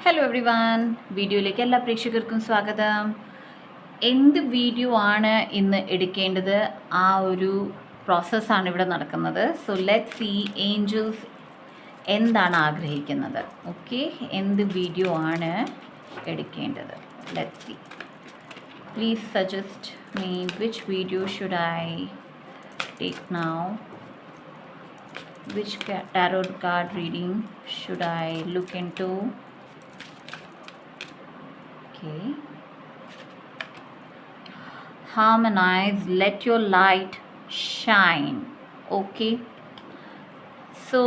Hello every one, വീഡിയോയിലേക്ക് എല്ലാ പ്രേക്ഷകർക്കും സ്വാഗതം. എന്ത് വീഡിയോ ആണ് ഇന്ന് എടുക്കേണ്ടത്, ആ ഒരു പ്രോസസ്സാണ് ഇവിടെ നടക്കുന്നത്. സോ ലെറ്റ് സീ ഏഞ്ചൽസ് എന്താണ് ആഗ്രഹിക്കുന്നത്. ഓക്കെ, എന്ത് വീഡിയോ ആണ് എടുക്കേണ്ടത്. Let see. Please suggest me which video should I take now. Which tarot card reading should I look into? Okay. Harmonize, let your light shine. Okay. So,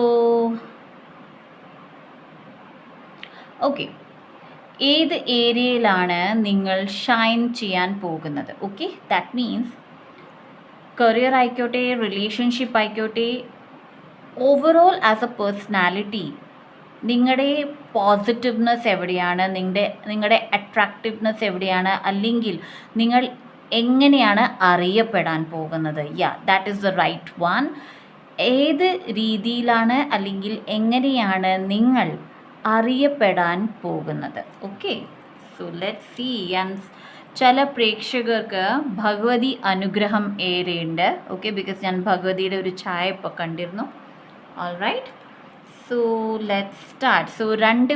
okay. ഏത് ഏരിയയിലാണ് നിങ്ങൾ shine ചെയ്യാൻ പോകുന്നത്? Okay, that means career ആയിക്കോട്ടെ, relationship ആയിക്കോട്ടെ, overall as a personality നിങ്ങളുടെ positiveness എവിടെയാണ്, നിങ്ങളുടെ അട്രാക്റ്റീവ്നെസ് എവിടെയാണ്, അല്ലെങ്കിൽ നിങ്ങൾ എങ്ങനെയാണ് അറിയപ്പെടാൻ പോകുന്നത്? That is the right one. ഏത് രീതിയിലാണ് അല്ലെങ്കിൽ എങ്ങനെയാണ് നിങ്ങൾ അറിയപ്പെടാൻ പോകുന്നത്? Okay, so let see. ചില പ്രേക്ഷകർക്ക് ഭഗവതി അനുഗ്രഹം ഏറെയുണ്ട്. ഓക്കെ, ബിക്കോസ് ഞാൻ ഭഗവതിയുടെ ഒരു ഛായ ഇപ്പോൾ കണ്ടിരുന്നു. All right, so let start. So രണ്ട്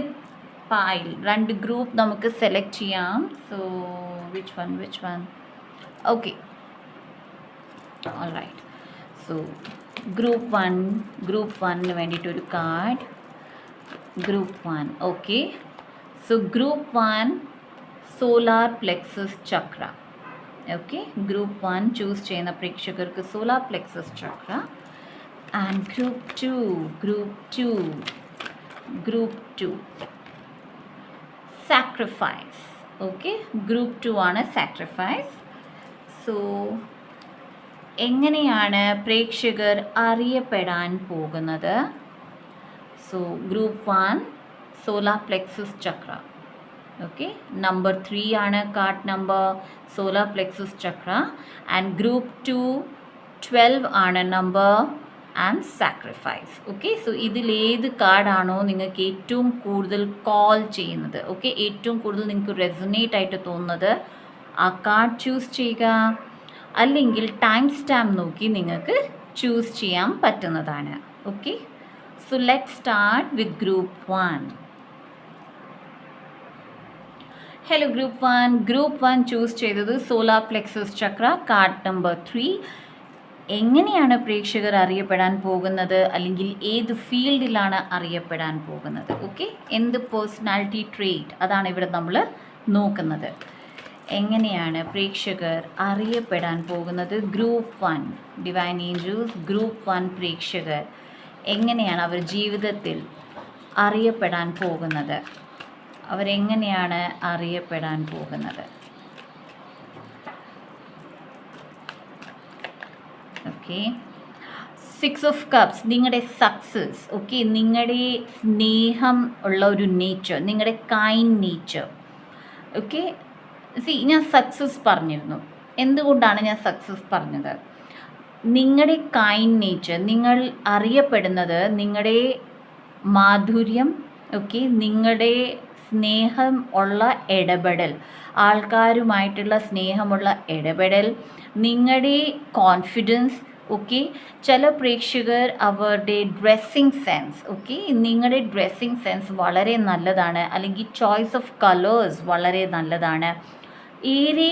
ഗ്രൂപ്പ് നമുക്ക് സെലക്ട് ചെയ്യാം. So which one? Okay, all right. So group വണ്ണിന് വേണ്ടിയിട്ടൊരു card. Group 1. Okay, so group 1 solar plexus chakra. Okay, group 1 choose ചെയ്യുന്ന പ്രേക്ഷകർക്ക് solar plexus chakra. And group 2 sacrifice. Okay, group 2 ആണ് sacrifice. So എങ്ങനെയാണ് പ്രേക്ഷകർ അറിയപ്പെടാൻ പോകുന്നത്? So group 1 solar plexus chakra. Okay, number 3 ആണ് card number, solar plexus chakra. And group 2 12 ആണ് number and sacrifice. Okay, so ഇതിലേത് കാർഡാണോ നിങ്ങൾക്ക് ഏറ്റവും കൂടുതൽ കോൾ ചെയ്യുന്നത്, ഓക്കെ, ഏറ്റവും കൂടുതൽ നിങ്ങൾക്ക് റെസൊനേറ്റ് ആയിട്ട് തോന്നുന്നത്, ആ കാർഡ് ചൂസ് ചെയ്യുക. അല്ലെങ്കിൽ ടൈം സ്റ്റാമ്പ് നോക്കി നിങ്ങൾക്ക് ചൂസ് ചെയ്യാൻ പറ്റുന്നതാണ്. Okay, so let start with group 1. Hello group 1 choose ചെയ്തത് സോലാർ പ്ലെക്സസ് ചക്ര, കാർഡ് നമ്പർ 3. എങ്ങനെയാണ് പ്രേക്ഷകർ അറിയപ്പെടാൻ പോകുന്നത്, അല്ലെങ്കിൽ ഏത് ഫീൽഡിലാണ് അറിയപ്പെടാൻ പോകുന്നത്? ഓക്കെ, എന്ത് പേഴ്സണാലിറ്റി ട്രേറ്റ്, അതാണ് ഇവിടെ നമ്മൾ നോക്കുന്നത്. എങ്ങനെയാണ് പ്രേക്ഷകർ അറിയപ്പെടാൻ പോകുന്നത്? ഗ്രൂപ്പ് 1 ഡിവൈൻ ഏഞ്ചൽസ്, ഗ്രൂപ്പ് 1 പ്രേക്ഷകർ എങ്ങനെയാണ് അവർ ജീവിതത്തിൽ അറിയപ്പെടാൻ പോകുന്നത്? അവരെങ്ങനെയാണ് അറിയപ്പെടാൻ പോകുന്നത്? ഓക്കെ, 6 ഓഫ് കപ്സ് നിങ്ങളുടെ സക്സസ്. ഓക്കെ, നിങ്ങളുടെ സ്നേഹം ഉള്ള ഒരു നേച്ചർ, നിങ്ങളുടെ കൈൻഡ് നേച്ചർ. ഓക്കെ, ഞാൻ സക്സസ് പറഞ്ഞിരുന്നു. എന്തുകൊണ്ടാണ് ഞാൻ സക്സസ് പറഞ്ഞത്? നിങ്ങളുടെ കൈൻഡ് നേച്ചർ, നിങ്ങൾ അറിയപ്പെടുന്നത് നിങ്ങളുടെ മാധുര്യം, ഓക്കെ, നിങ്ങളുടെ സ്നേഹം ഉള്ള ഇടപെടൽ, ആൾക്കാരുമായിട്ടുള്ള സ്നേഹമുള്ള ഇടപെടൽ, നിങ്ങളുടെ കോൺഫിഡൻസ്. ഓക്കെ, ചില പ്രേക്ഷകർ അവരുടെ ഡ്രസ്സിങ് സെൻസ്, ഓക്കെ, നിങ്ങളുടെ ഡ്രസ്സിങ് സെൻസ് വളരെ നല്ലതാണ്, അല്ലെങ്കിൽ ചോയ്സ് ഓഫ് കളേഴ്സ് വളരെ നല്ലതാണ്. ഏറെ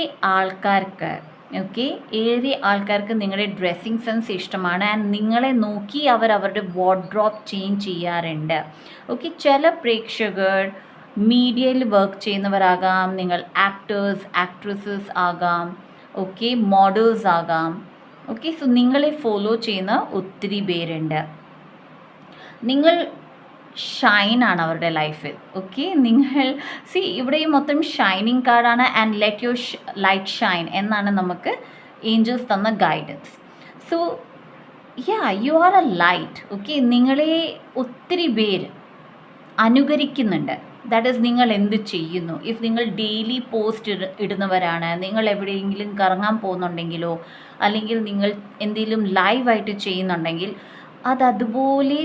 ആൾക്കാർക്ക് നിങ്ങളുടെ ഡ്രസ്സിങ് സെൻസ് ഇഷ്ടമാണ്. ആൻഡ് നിങ്ങളെ നോക്കി അവരുടെ വാർഡ്രോബ് ചേഞ്ച് ചെയ്യാറുണ്ട്. ഓക്കെ, ചില പ്രേക്ഷകർ മീഡിയയിൽ വർക്ക് ചെയ്യുന്നവരാകാം, നിങ്ങൾ ആക്ട്രസസ് ആകാം, ഓക്കെ, മോഡൽസ് ആകാം. ഓക്കെ, സോ നിങ്ങളെ ഫോളോ ചെയ്യുന്ന ഒത്തിരി പേരുണ്ട്. നിങ്ങൾ ഷൈനാണ് അവരുടെ ലൈഫിൽ. ഓക്കെ, നിങ്ങൾ ഇവിടെ മൊത്തം ഷൈനിങ് കാർഡാണ്. And let your light Shine എന്നാണ് നമുക്ക് ഏഞ്ചൽസ് തന്ന guidance. So you are A light. Okay, നിങ്ങളെ ഒത്തിരി പേര് അനുകരിക്കുന്നുണ്ട്. ദാറ്റ് ഈസ് നിങ്ങൾ എന്ത് ചെയ്യുന്നു. ഇഫ് നിങ്ങൾ ഡെയിലി പോസ്റ്റ് ഇടുന്നവരാണ്, നിങ്ങൾ എവിടെയെങ്കിലും കറങ്ങാൻ പോകുന്നുണ്ടെങ്കിലോ, അല്ലെങ്കിൽ നിങ്ങൾ എന്തെങ്കിലും ലൈവായിട്ട് ചെയ്യുന്നുണ്ടെങ്കിൽ അതുപോലെ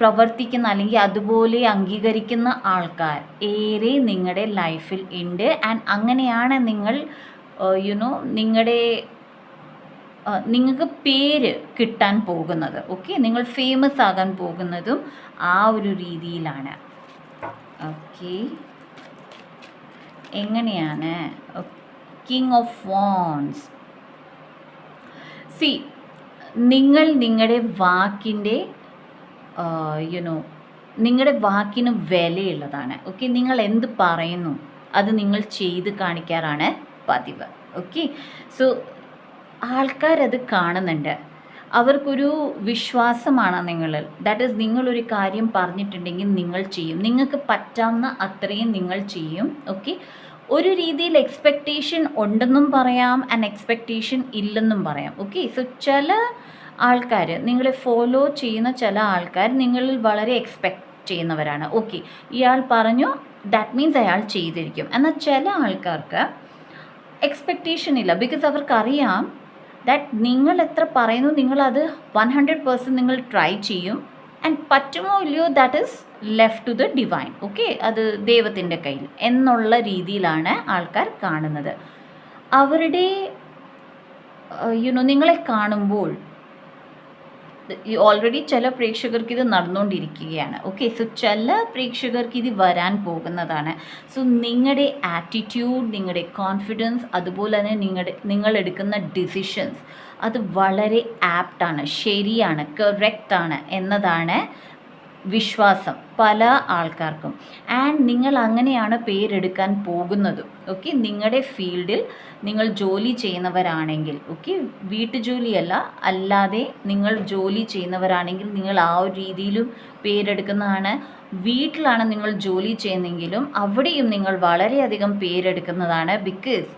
പ്രവർത്തിക്കുന്ന അല്ലെങ്കിൽ അതുപോലെ അംഗീകരിക്കുന്ന ആൾക്കാർ ഏറെ നിങ്ങളുടെ ലൈഫിൽ ഉണ്ട്. ആൻഡ് അങ്ങനെയാണ് നിങ്ങൾ നിങ്ങൾക്ക് പേര് കിട്ടാൻ പോകുന്നത്. ഓക്കെ, നിങ്ങൾ ഫേമസ് ആകാൻ പോകുന്നതും ആ ഒരു രീതിയിലാണ്. ഓക്കെ, എങ്ങനെയാണ് കിങ് ഓഫ് വാൻഡ്സ്. സി, നിങ്ങൾ നിങ്ങളുടെ വാക്കിൻ്റെ നിങ്ങളുടെ വാക്കിന് വിലയുള്ളതാണ്. ഓക്കെ, നിങ്ങൾ എന്ത് പറയുന്നു അത് നിങ്ങൾ ചെയ്ത് കാണിക്കാറാണ് പതിവ്. ഓക്കെ, സോ ആൾക്കാരത് കാണുന്നുണ്ട്, അവർക്കൊരു വിശ്വാസമാണ് നിങ്ങളിൽ. ദാറ്റ് ഈസ്, നിങ്ങളൊരു കാര്യം പറഞ്ഞിട്ടുണ്ടെങ്കിൽ നിങ്ങൾ ചെയ്യും, നിങ്ങൾക്ക് പറ്റാവുന്ന അത്രയും നിങ്ങൾ ചെയ്യും. ഓക്കെ, ഒരു രീതിയിൽ എക്സ്പെക്റ്റേഷൻ ഉണ്ടെന്നും പറയാം ആൻഡ് എക്സ്പെക്റ്റേഷൻ ഇല്ലെന്നും പറയാം. ഓക്കെ, സോ ചില ആൾക്കാർ, നിങ്ങളെ ഫോളോ ചെയ്യുന്ന ചില ആൾക്കാർ നിങ്ങളിൽ വളരെ എക്സ്പെക്റ്റ് ചെയ്യുന്നവരാണ്. ഓക്കെ, ഇയാൾ പറഞ്ഞു, ദാറ്റ് മീൻസ് അയാൾ ചെയ്തിരിക്കും. എന്നാൽ ചില ആൾക്കാർക്ക് എക്സ്പെക്റ്റേഷൻ ഇല്ല, ബിക്കോസ് അവർക്കറിയാം ദാറ്റ് നിങ്ങൾ എത്ര പറയുന്നു നിങ്ങളത് 100% നിങ്ങൾ ട്രൈ ചെയ്യും. ആൻഡ് പറ്റുമോ ഇല്ലയോ, that is left to the divine. Okay, അത് ദൈവത്തിൻ്റെ കയ്യിൽ എന്നുള്ള രീതിയിലാണ് ആൾക്കാർ കാണുന്നത്. അവരുടെ നിങ്ങളെ കാണുമ്പോൾ ഓൾറെഡി ചില പ്രേക്ഷകർക്ക് ഇത് നടന്നുകൊണ്ടിരിക്കുകയാണ്. ഓക്കെ, സോ ചില പ്രേക്ഷകർക്ക് ഇത് വരാൻ പോകുന്നതാണ്. സോ നിങ്ങളുടെ ആറ്റിറ്റ്യൂഡ്, നിങ്ങളുടെ കോൺഫിഡൻസ്, അതുപോലെ തന്നെ നിങ്ങൾ എടുക്കുന്ന ഡിസിഷൻസ് അത് വളരെ ആപ്റ്റാണ്, ശരിയാണ്, കറക്റ്റാണ് എന്നതാണ് വിശ്വാസം പല ആൾക്കാർക്കും. ആൻഡ് നിങ്ങൾ അങ്ങനെയാണ് പേരെടുക്കാൻ പോകുന്നതും. ഓക്കെ, നിങ്ങളുടെ ഫീൽഡിൽ നിങ്ങൾ ജോലി ചെയ്യുന്നവരാണെങ്കിൽ, ഓക്കെ, വീട്ടുജോലിയല്ല, അല്ലാതെ നിങ്ങൾ ജോലി ചെയ്യുന്നവരാണെങ്കിൽ നിങ്ങൾ ആ ഒരു രീതിയിലും പേരെടുക്കുന്നതാണ്. വീട്ടിലാണ് നിങ്ങൾ ജോലി ചെയ്യുന്നതെങ്കിലും അവിടെയും നിങ്ങൾ വളരെയധികം പേരെടുക്കുന്നതാണ്. ബിക്കോസ്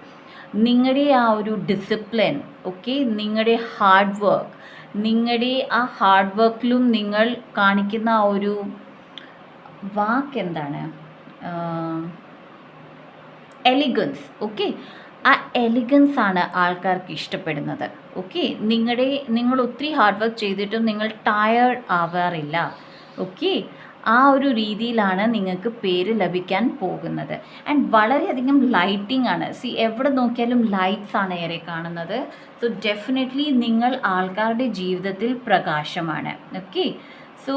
നിങ്ങളുടെ ആ ഒരു ഡിസിപ്ലിൻ, ഓക്കെ, നിങ്ങളുടെ ഹാർഡ് വർക്ക്, നിങ്ങളുടെ ആ ഹാർഡ് വർക്കിലും നിങ്ങൾ കാണിക്കുന്ന ആ ഒരു വാക്കെന്താണ്, എലിഗൻസ്. ഓക്കെ, ആ എലിഗൻസ് ആണ് ആൾക്കാർക്ക് ഇഷ്ടപ്പെടുന്നത്. ഓക്കെ, നിങ്ങൾ ഒത്തിരി ഹാർഡ് വർക്ക് ചെയ്തിട്ടും നിങ്ങൾ ടയേർഡ് ആവാറില്ല. ഓക്കെ, ആ ഒരു രീതിയിലാണ് നിങ്ങൾക്ക് പേര് ലഭിക്കാൻ പോകുന്നത്. ആൻഡ് വളരെയധികം ലൈറ്റിംഗ് ആണ്. സി, എവിടെ നോക്കിയാലും ലൈറ്റ്സ് ആണ് ഏറെ കാണുന്നത്. സോ ഡെഫിനറ്റ്ലി നിങ്ങൾ ആൾക്കാരുടെ ജീവിതത്തിൽ പ്രകാശമാണ്. ഓക്കെ, സോ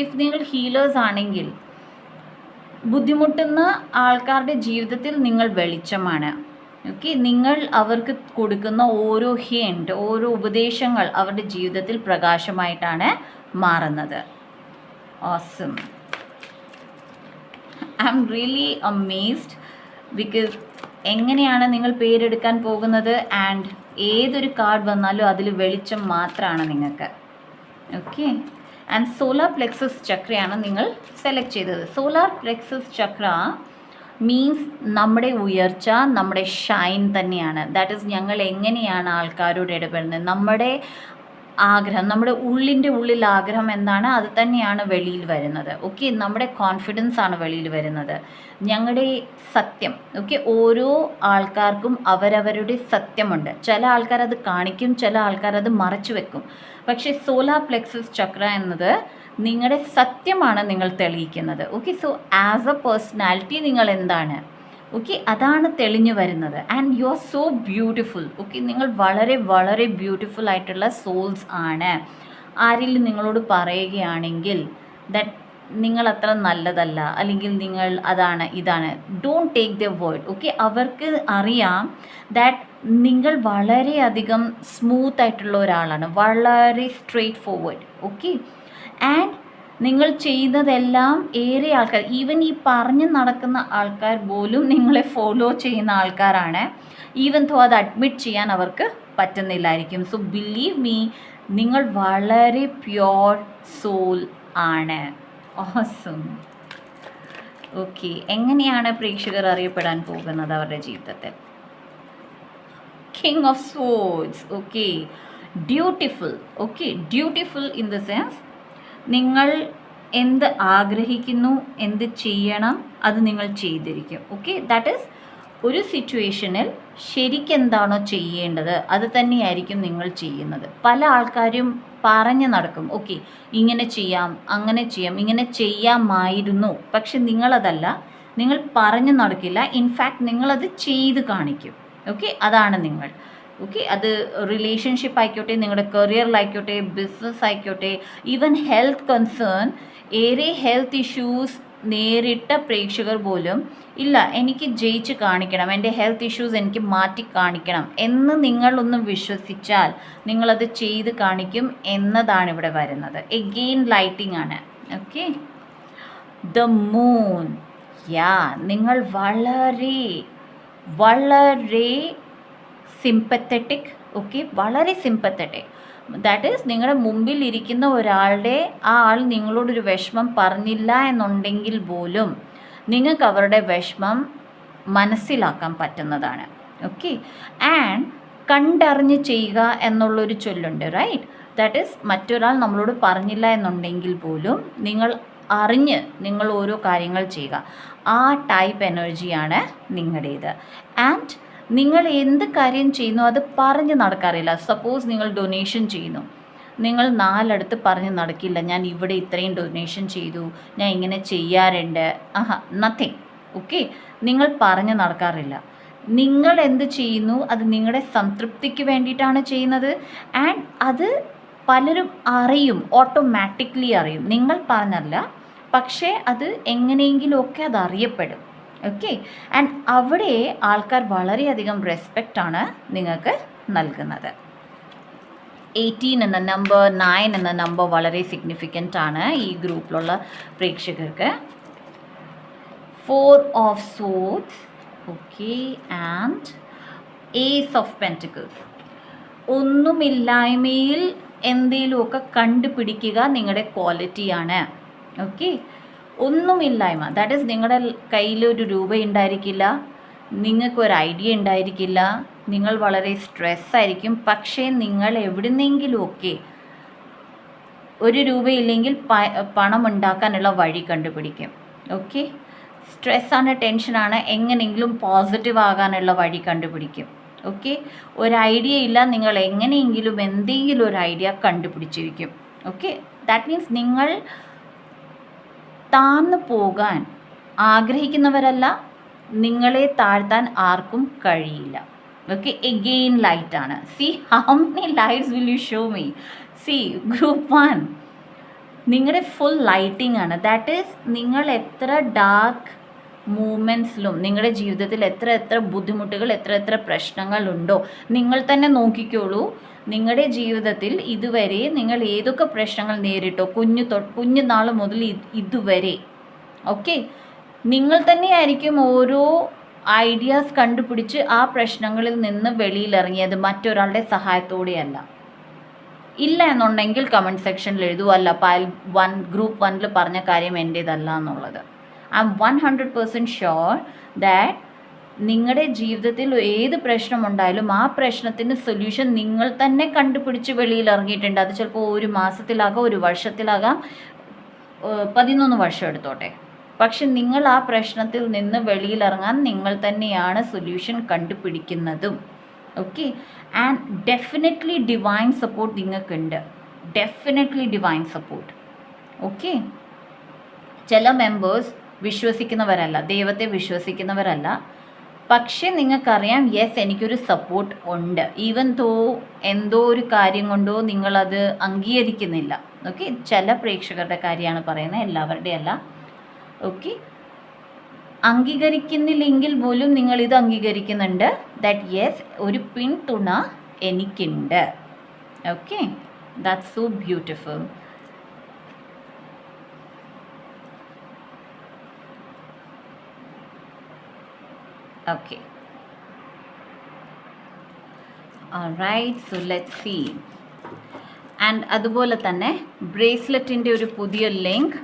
ഇഫ് നിങ്ങൾ ഹീലേഴ്സ് ആണെങ്കിൽ ബുദ്ധിമുട്ടുന്ന ആൾക്കാരുടെ ജീവിതത്തിൽ നിങ്ങൾ വെളിച്ചമാണ്. ഓക്കെ, നിങ്ങൾ അവർക്ക് കൊടുക്കുന്ന ഓരോ ഹിൻറ്റ്, ഓരോ ഉപദേശങ്ങൾ അവരുടെ ജീവിതത്തിൽ പ്രകാശമായിട്ടാണ് മാറുന്നത്. Awesome. I'm really amazed because എങ്ങനെയാണ് നിങ്ങൾ പേരെടുക്കാൻ പോകുന്നത്. ആൻഡ് ഏതൊരു കാർഡ് വന്നാലും അതിൽ വെളിച്ചം മാത്രമാണ് നിങ്ങൾക്ക്. ഓക്കെ, ആൻഡ് സോലാർ പ്ലെക്സസ് ചക്രയാണ് നിങ്ങൾ സെലക്ട് ചെയ്തത്. സോലാർ പ്ലെക്സസ് ചക്ര മീൻസ് നമ്മുടെ ഉയർച്ച, നമ്മുടെ ഷൈൻ തന്നെയാണ്. ദാറ്റ് ഈസ്, ഞങ്ങൾ എങ്ങനെയാണ് ആൾക്കാരോട് ഇടപെടുന്നത്, നമ്മുടെ ആഗ്രഹം, നമ്മുടെ ഉള്ളിൽ ആഗ്രഹം എന്താണ് അത് തന്നെയാണ് വെളിയിൽ വരുന്നത്. ഓക്കെ, നമ്മുടെ കോൺഫിഡൻസ് ആണ് വെളിയിൽ വരുന്നത്, ഞങ്ങളുടെ സത്യം. ഓക്കെ, ഓരോ ആൾക്കാർക്കും അവരവരുടെ സത്യമുണ്ട്. ചില ആൾക്കാർ അത് കാണിക്കും, ചില ആൾക്കാർ അത് മറച്ചു വെക്കും. പക്ഷേ സോലാർ പ്ലെക്സസ് ചക്ര എന്നത് നിങ്ങളുടെ സത്യമാണ് നിങ്ങൾ തെളിയിക്കുന്നത്. Okay, so as a personality നിങ്ങൾ എന്താണ്, ഓക്കെ, അതാണ് തെളിഞ്ഞു വരുന്നത്. And you are so beautiful. Okay, നിങ്ങൾ വളരെ വളരെ ബ്യൂട്ടിഫുൾ ആയിട്ടുള്ള സോൾസ് ആണ്. ആരെങ്കിലും നിങ്ങളോട് പറയുകയാണെങ്കിൽ ദാറ്റ് നിങ്ങൾ അത്ര നല്ലതല്ല, അല്ലെങ്കിൽ നിങ്ങൾ അതാണ് ഇതാണ്, don't take the word. Okay, അവർക്ക് അറിയാം ദാറ്റ് നിങ്ങൾ വളരെയധികം സ്മൂത്ത് ആയിട്ടുള്ള ഒരാളാണ്, വളരെ സ്ട്രെയിറ്റ് ഫോർവേഡ്. ഓക്കെ, ആൻഡ് നിങ്ങൾ ചെയ്യുന്നതെല്ലാം ഏറെ ആൾക്കാർ, ഈവൻ ഈ പറഞ്ഞ് നടക്കുന്ന ആൾക്കാർ പോലും നിങ്ങളെ ഫോളോ ചെയ്യുന്ന ആൾക്കാരാണ്. ഈവൻ തോ അത് അഡ്മിറ്റ് ചെയ്യാൻ അവർക്ക് പറ്റുന്നില്ലായിരിക്കും. സോ ബിലീവ് മീ, നിങ്ങൾ വളരെ പ്യോർ സോൾ ആണ്. ഓസം. ഓക്കെ, എങ്ങനെയാണ് പ്രേക്ഷകർ അറിയപ്പെടാൻ പോകുന്നത് അവരുടെ ജീവിതത്തിൽ? King of swords. Okay, dutiful. Okay, dutiful in the sense നിങ്ങൾ എന്ത് ആഗ്രഹിക്കുന്നു, എന്ത് ചെയ്യണം, അത് നിങ്ങൾ ചെയ്തിരിക്കും. ഓക്കെ, ദാറ്റ് ഈസ്, ഒരു സിറ്റുവേഷനിൽ ശരിക്കെന്താണോ ചെയ്യേണ്ടത് അത് തന്നെയായിരിക്കും നിങ്ങൾ ചെയ്യുന്നത്. പല ആൾക്കാരും പറഞ്ഞ് നടക്കും. ഓക്കെ, ഇങ്ങനെ ചെയ്യാം, അങ്ങനെ ചെയ്യാം, ഇങ്ങനെ ചെയ്യാമായിരുന്നു. പക്ഷെ നിങ്ങളതല്ല, നിങ്ങൾ പറഞ്ഞു നടക്കില്ല. ഇൻഫാക്റ്റ് നിങ്ങളത് ചെയ്ത് കാണിക്കും. ഓക്കെ, അതാണ് നിങ്ങൾ. ഓക്കെ, അത് റിലേഷൻഷിപ്പ് ആയിക്കോട്ടെ, നിങ്ങളുടെ കരിയറിലായിക്കോട്ടെ, ബിസിനസ് ആയിക്കോട്ടെ, ഈവൻ ഹെൽത്ത് കൺസേൺ, ഏറെ ഹെൽത്ത് ഇഷ്യൂസ് നേരിട്ട പ്രേക്ഷകർ പോലും ഇല്ല, എനിക്ക് ജയിച്ച് കാണിക്കണം, എൻ്റെ ഹെൽത്ത് ഇഷ്യൂസ് എനിക്ക് മാറ്റി കാണിക്കണം എന്ന് നിങ്ങളൊന്ന് വിശ്വസിച്ചാൽ നിങ്ങളത് ചെയ്ത് കാണിക്കും എന്നതാണ് ഇവിടെ വരുന്നത്. എഗെയിൻ ലൈറ്റിംഗ് ആണ്. Okay, the moon. യാ, നിങ്ങൾ വളരെ വളരെ സിമ്പത്തറ്റിക്. ഓക്കെ, വളരെ സിമ്പത്തറ്റിക്. ദാറ്റ് ഈസ്, നിങ്ങളുടെ മുമ്പിൽ ഇരിക്കുന്ന ഒരാളുടെ ആ ആൾ നിങ്ങളോടൊരു വിഷമം പറഞ്ഞില്ല എന്നുണ്ടെങ്കിൽ പോലും നിങ്ങൾക്ക് അവരുടെ വിഷമം മനസ്സിലാക്കാൻ പറ്റുന്നതാണ്. ഓക്കെ, ആൻഡ് കണ്ടറിഞ്ഞ് ചെയ്യുക എന്നുള്ളൊരു ചൊല്ലുണ്ട്, റൈറ്റ്? ദാറ്റ് ഈസ്, മറ്റൊരാൾ നമ്മളോട് പറഞ്ഞില്ല എന്നുണ്ടെങ്കിൽ പോലും നിങ്ങൾ അറിഞ്ഞ് നിങ്ങൾ ഓരോ കാര്യങ്ങൾ ചെയ്യുക. ആ ടൈപ്പ് എനർജിയാണ് നിങ്ങളുടേത്. ആൻഡ് നിങ്ങൾ എന്ത് കാര്യം ചെയ്യുന്നു അത് പറഞ്ഞ് നടക്കാറില്ല. സപ്പോസ് നിങ്ങൾ ഡൊണേഷൻ ചെയ്യുന്നു, നിങ്ങൾ 4 അടുത്ത് പറഞ്ഞ് നടക്കില്ല, ഞാൻ ഇവിടെ ഇത്രയും ഡൊണേഷൻ ചെയ്തു, ഞാൻ ഇങ്ങനെ ചെയ്യാറുണ്ട്. നത്തിങ്. ഓക്കെ, നിങ്ങൾ പറഞ്ഞ് നടക്കാറില്ല. നിങ്ങൾ എന്ത് ചെയ്യുന്നു അത് നിങ്ങളുടെ സംതൃപ്തിക്ക് വേണ്ടിയിട്ടാണ് ചെയ്യുന്നത്. ആൻഡ് അത് പലരും അറിയും, ഓട്ടോമാറ്റിക്കലി അറിയും. നിങ്ങൾ പറഞ്ഞല്ല, പക്ഷേ അത് എങ്ങനെയെങ്കിലുമൊക്കെ അത് അറിയപ്പെടും. ഓക്കെ, ആൻഡ് അവിടെ ആൾക്കാർ വളരെയധികം റെസ്പെക്റ്റാണ് നിങ്ങൾക്ക് നൽകുന്നത്. 18 എന്ന നമ്പർ, 9 എന്ന നമ്പർ വളരെ സിഗ്നിഫിക്കൻ്റ് ആണ് ഈ ഗ്രൂപ്പിലുള്ള പ്രേക്ഷകർക്ക്. 4 of swords. Okay, and ace of pentacles. ഒന്നുമില്ലായ്മയിൽ എന്തെങ്കിലുമൊക്കെ കണ്ടുപിടിക്കുക നിങ്ങളുടെ ക്വാളിറ്റിയാണ്. ഓക്കെ, ഒന്നുമില്ലായ്മ, ദാറ്റ് ഈസ്, നിങ്ങളുടെ കയ്യിൽ ഒരു രൂപ ഉണ്ടായിരിക്കില്ല, നിങ്ങൾക്കൊരു ഐഡിയ ഉണ്ടായിരിക്കില്ല, നിങ്ങൾ വളരെ സ്ട്രെസ്സായിരിക്കും. പക്ഷേ നിങ്ങൾ എവിടുന്നെങ്കിലുമൊക്കെ ഒരു രൂപയില്ലെങ്കിൽ പണം ഉണ്ടാക്കാനുള്ള വഴി കണ്ടുപിടിക്കും. ഓക്കെ, സ്ട്രെസ്സാണ്, ടെൻഷനാണ്, എങ്ങനെയെങ്കിലും പോസിറ്റീവ് ആകാനുള്ള വഴി കണ്ടുപിടിക്കും. ഓക്കെ, ഒരു ഐഡിയ ഇല്ല, നിങ്ങൾ എങ്ങനെയെങ്കിലും എന്തെങ്കിലും ഒരു ഐഡിയ കണ്ടുപിടിച്ചിരിക്കും. ഓക്കെ, ദാറ്റ് മീൻസ് നിങ്ങൾ താഴ്ന്നു പോകാൻ ആഗ്രഹിക്കുന്നവരല്ല, നിങ്ങളെ താഴ്ത്താൻ ആർക്കും കഴിയില്ല. ഓക്കെ, എഗെയിൻ ലൈറ്റാണ്. See, how many lights will you show me? See, group 1 നിങ്ങളുടെ ഫുൾ ലൈറ്റിംഗ് ആണ്. ദാറ്റ് ഈസ്, നിങ്ങൾ എത്ര ഡാർക്ക് മൂമെൻറ്റ്സിലും നിങ്ങളുടെ ജീവിതത്തിൽ എത്ര ബുദ്ധിമുട്ടുകൾ, എത്ര പ്രശ്നങ്ങളുണ്ടോ നിങ്ങൾ തന്നെ നോക്കിക്കോളൂ. നിങ്ങളുടെ ജീവിതത്തിൽ ഇതുവരെ നിങ്ങൾ ഏതൊക്കെ പ്രശ്നങ്ങൾ നേരിട്ടോ, കുഞ്ഞുനാൾ മുതൽ ഇതുവരെ, ഓക്കെ, നിങ്ങൾ തന്നെയായിരിക്കും ഓരോ ഐഡിയാസ് കണ്ടുപിടിച്ച് ആ പ്രശ്നങ്ങളിൽ നിന്ന് വെളിയിലിറങ്ങിയത്, മറ്റൊരാളുടെ സഹായത്തോടെയല്ല. ഇല്ല എന്നുണ്ടെങ്കിൽ കമൻറ്റ് സെക്ഷനിൽ എഴുതൂ, അല്ല ഗ്രൂപ്പ് 1 പറഞ്ഞ കാര്യം എൻ്റേതല്ല എന്നുള്ളത്. ഐ എം 100% ഷുവർ ദാറ്റ് നിങ്ങളുടെ ജീവിതത്തിൽ ഏത് പ്രശ്നമുണ്ടായാലും ആ പ്രശ്നത്തിന് സൊല്യൂഷൻ നിങ്ങൾ തന്നെ കണ്ടുപിടിച്ച് വെളിയിലിറങ്ങിയിട്ടുണ്ട്. അത് ചിലപ്പോൾ 1 മാസത്തിലാകാം, 1 വർഷത്തിലാകാം, 11 വർഷം എടുത്തോട്ടെ. പക്ഷെ നിങ്ങൾ ആ പ്രശ്നത്തിൽ നിന്ന് വെളിയിലിറങ്ങാൻ നിങ്ങൾ തന്നെയാണ് സൊല്യൂഷൻ കണ്ടുപിടിക്കുന്നതും. Okay, and definitely divine support നിങ്ങൾക്കുണ്ട്. Definitely divine support. ഓക്കെ, ചില മെമ്പേഴ്സ് വിശ്വസിക്കുന്നവരല്ല, ദൈവത്തെ വിശ്വസിക്കുന്നവരല്ല, പക്ഷേ നിങ്ങൾക്കറിയാം, യെസ്, എനിക്കൊരു സപ്പോർട്ട് ഉണ്ട്. ഈവൻ തോ എന്തോ ഒരു കാര്യം കൊണ്ടോ നിങ്ങളത് അംഗീകരിക്കുന്നില്ല. ഓക്കെ, ചില പ്രേക്ഷകരുടെ കാര്യമാണ് പറയുന്നത്, എല്ലാവരുടെ അല്ല. ഓക്കെ, അംഗീകരിക്കുന്നില്ലെങ്കിൽ പോലും നിങ്ങളിത് അംഗീകരിക്കുന്നുണ്ട്. ദാറ്റ് യെസ്, ഒരു പിന്തുണ എനിക്കുണ്ട്. Okay, that's so beautiful. Okay, right, so let's see. And അതുപോലെ തന്നെ ബ്രേസ്ലെറ്റിൻ്റെ ഒരു പുതിയ ലിങ്ക്,